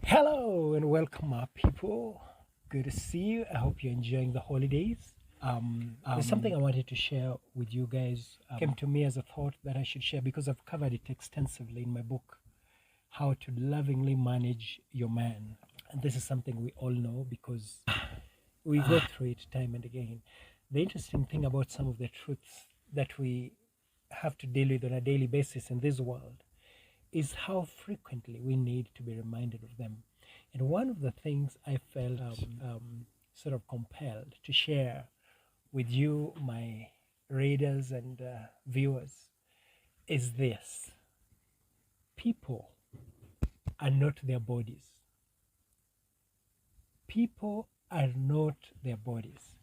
Hello and welcome, people. Good to see you. I hope you're enjoying the holidays. There's something I wanted to share with you guys. Came to me as a thought that I should share because I've covered it extensively in my book, How to Lovingly Manage Your Man. And this is something we all know because we go through it time and again. The interesting thing about some of the truths that we have to deal with on a daily basis in this world is how frequently we need to be reminded of them. And one of the things I felt sort of compelled to share with you, my readers and viewers, is this: people are not their bodies. People are not their bodies.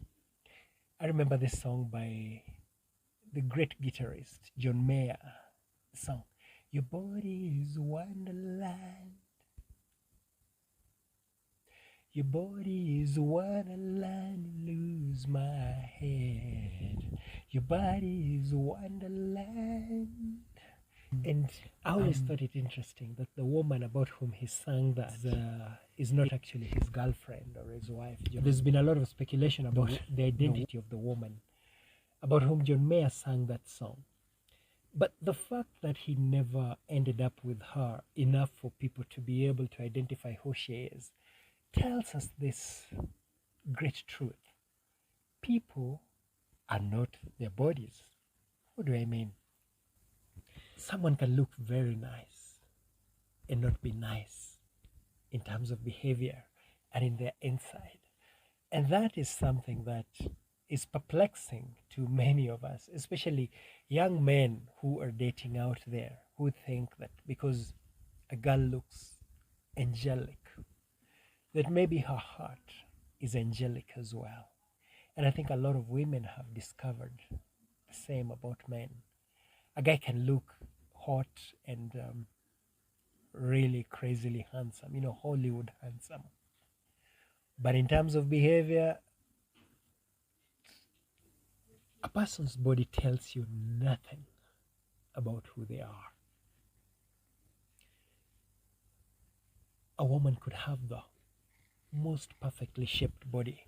I remember this song by the great guitarist John Mayer. The song, "Your body is wonderland. Your body is wonderland, lose my head. Your body is wonderland." And I always thought it interesting that the woman about whom he sang that is not actually his girlfriend or his wife. There's been a lot of speculation about the identity of the woman about whom John Mayer sang that song. But the fact that he never ended up with her enough for people to be able to identify who she is tells us this great truth. People are not their bodies. What do I mean? Someone can look very nice and not be nice in terms of behavior and in their inside. And that is something that is perplexing to many of us, especially young men who are dating out there, who think that because a girl looks angelic, that maybe her heart is angelic as well. And I think a lot of women have discovered the same about men. A guy can look hot and really crazily handsome, Hollywood handsome. But in terms of behavior, a person's body tells you nothing about who they are. A woman could have the most perfectly shaped body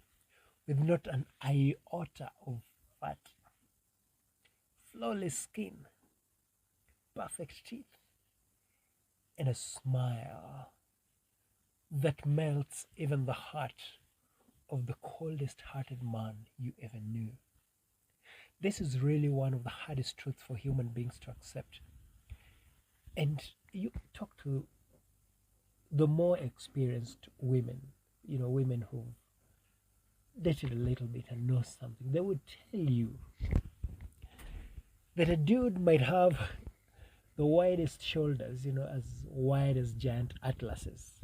with not an iota of fat, flawless skin, perfect teeth, and a smile that melts even the heart of the coldest hearted man you ever knew. This is really one of the hardest truths for human beings to accept. And you talk to the more experienced women, women who've dated a little bit and know something, they would tell you that a dude might have the widest shoulders, as wide as giant atlases,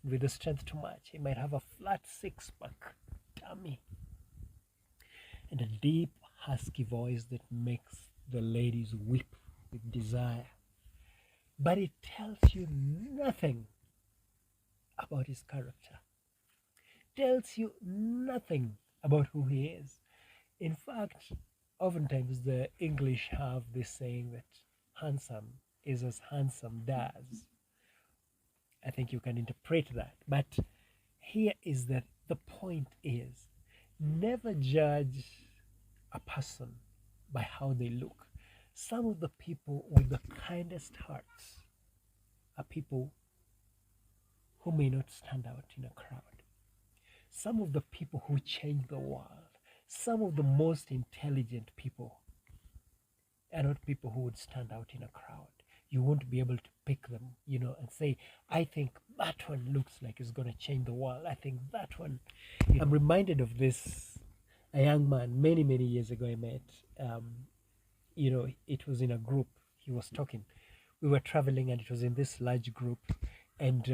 with the strength to match. He might have a flat six-pack tummy and a deep, husky voice that makes the ladies weep with desire. But it tells you nothing about his character. Tells you nothing about who he is. In fact, oftentimes the English have this saying that handsome is as handsome does. I think you can interpret that. But here is that the point is, never judge a person by how they look. Some of the people with the kindest hearts are people who may not stand out in a crowd. Some of the people who change the world, some of the most intelligent people are not people who would stand out in a crowd. You won't be able to pick them, and say, I think that one looks like it's going to change the world. I think that one. I'm reminded of this, a young man many, many years ago I met. It was in a group. He was talking. We were traveling and it was in this large group. And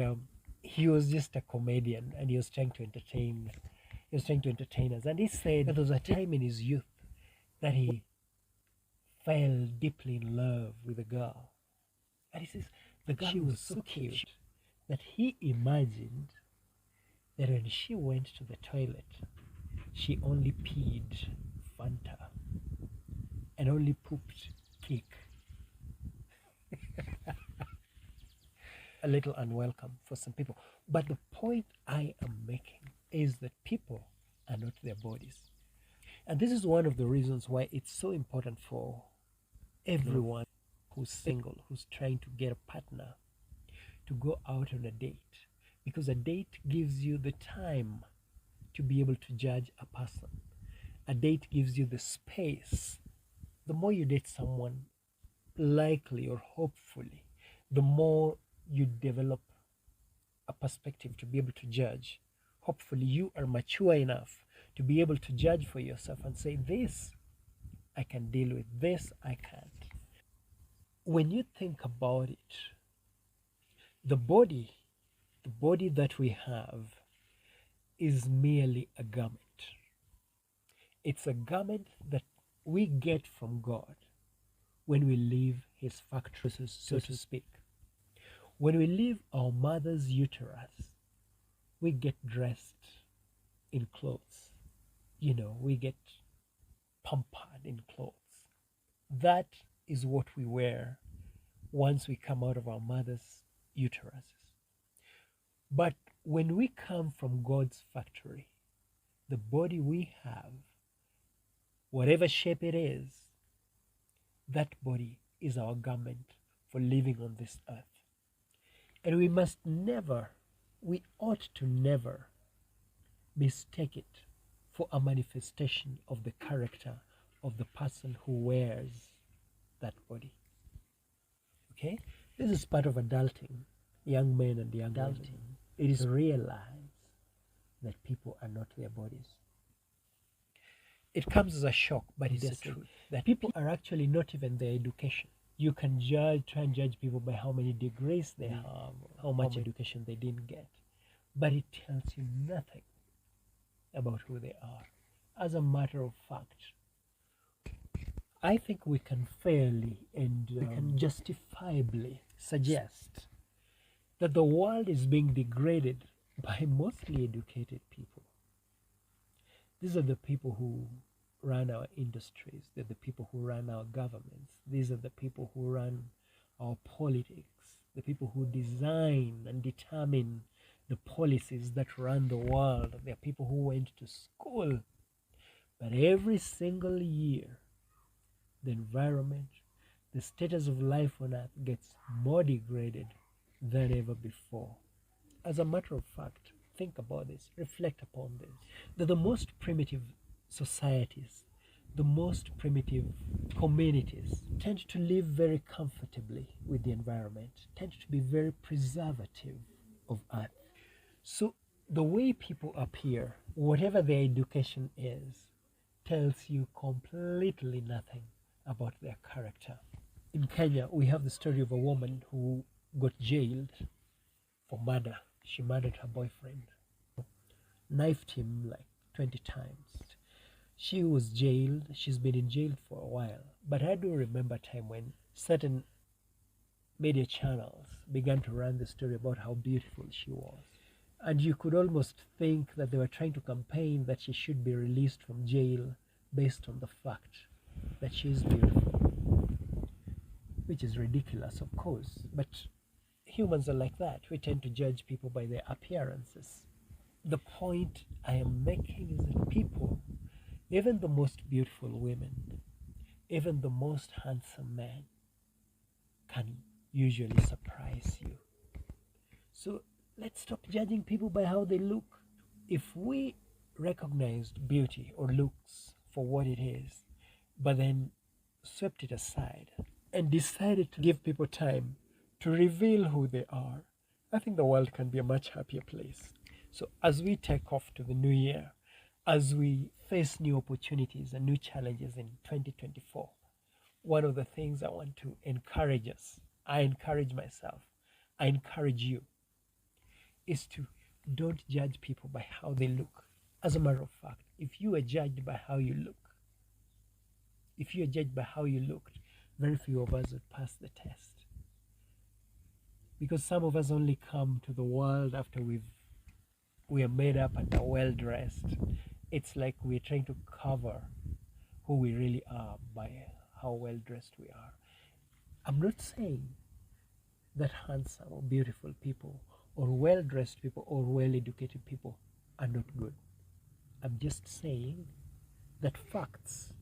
he was just a comedian and he was trying to entertain us. And he said that there was a time in his youth that he fell deeply in love with a girl. And he says the girl was so cute that he imagined that when she went to the toilet, she only peed Fanta and only pooped cake. a little unwelcome for some people. But the point I am making is that people are not their bodies. And this is one of the reasons why it's so important for everyone who's single, who's trying to get a partner, to go out on a date. Because a date gives you the time to be able to judge a person. A date gives you the space. The more you date someone, likely or hopefully, the more you develop a perspective to be able to judge. Hopefully, you are mature enough to be able to judge for yourself and say, this I can deal with, this I can't. When you think about it, the body that we have is merely a garment. It's a garment that we get from God when we leave his factory, so to speak. When we leave our mother's uterus, we get dressed in clothes. We get pampered in clothes. That is what we wear once we come out of our mother's uteruses. But when we come from God's factory, the body we have, whatever shape it is, that body is our garment for living on this earth. And we ought to never mistake it for a manifestation of the character of the person who wears that body. Okay? This is part of adulting, young men and young women. It is to realize that people are not their bodies. It comes as a shock, but it's the truth. That people are actually not even their education. You can try and judge people by how many degrees they have, how much education they didn't get. But it tells you nothing about who they are. As a matter of fact, I think we can fairly and we can justifiably suggest that the world is being degraded by mostly educated people. These are the people who run our industries. They're the people who run our governments. These are the people who run our politics, the people who design and determine the policies that run the world. They're people who went to school. But every single year, the environment, the status of life on earth gets more degraded than ever before. As a matter of fact, think about this, reflect upon this, that the most primitive societies, the most primitive communities tend to live very comfortably with the environment, tend to be very preservative of earth. So the way people appear, whatever their education is, tells you completely nothing about their character. In Kenya, we have the story of a woman who got jailed for murder. She murdered her boyfriend, knifed him like 20 times. She was jailed. She's been in jail for a while. But I do remember a time when certain media channels began to run the story about how beautiful she was. And you could almost think that they were trying to campaign that she should be released from jail based on the fact that she is beautiful. Which is ridiculous, of course. But humans are like that. We tend to judge people by their appearances. The point I am making is that people, even the most beautiful women, even the most handsome men, can usually surprise you. So let's stop judging people by how they look. If we recognized beauty or looks for what it is, but then swept it aside and decided to give people time to reveal who they are, I think the world can be a much happier place. So as we take off to the new year, as we face new opportunities and new challenges in 2024, one of the things I want to encourage us, I encourage myself, I encourage you, is to don't judge people by how they look. As a matter of fact, if you are judged by how you look, very few of us would pass the test. Because some of us only come to the world after we are made up and are well dressed. It's like we're trying to cover who we really are by how well dressed we are. I'm not saying that handsome or beautiful people or well-dressed people or well-educated people are not good. I'm just saying that facts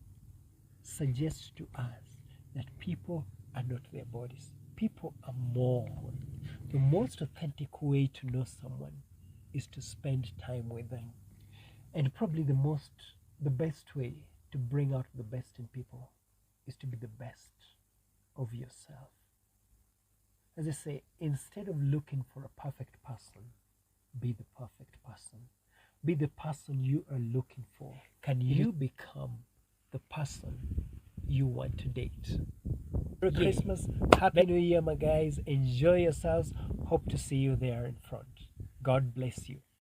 suggest to us that people are not their bodies. People are more. The most authentic way to know someone is to spend time with them. And probably the best way to bring out the best in people is to be the best of yourself. As I say, instead of looking for a perfect person, be the perfect person. Be the person you are looking for. Can you become the person you want to date? Merry Christmas, Happy New Year, my guys. Enjoy yourselves. Hope to see you there in front. God bless you.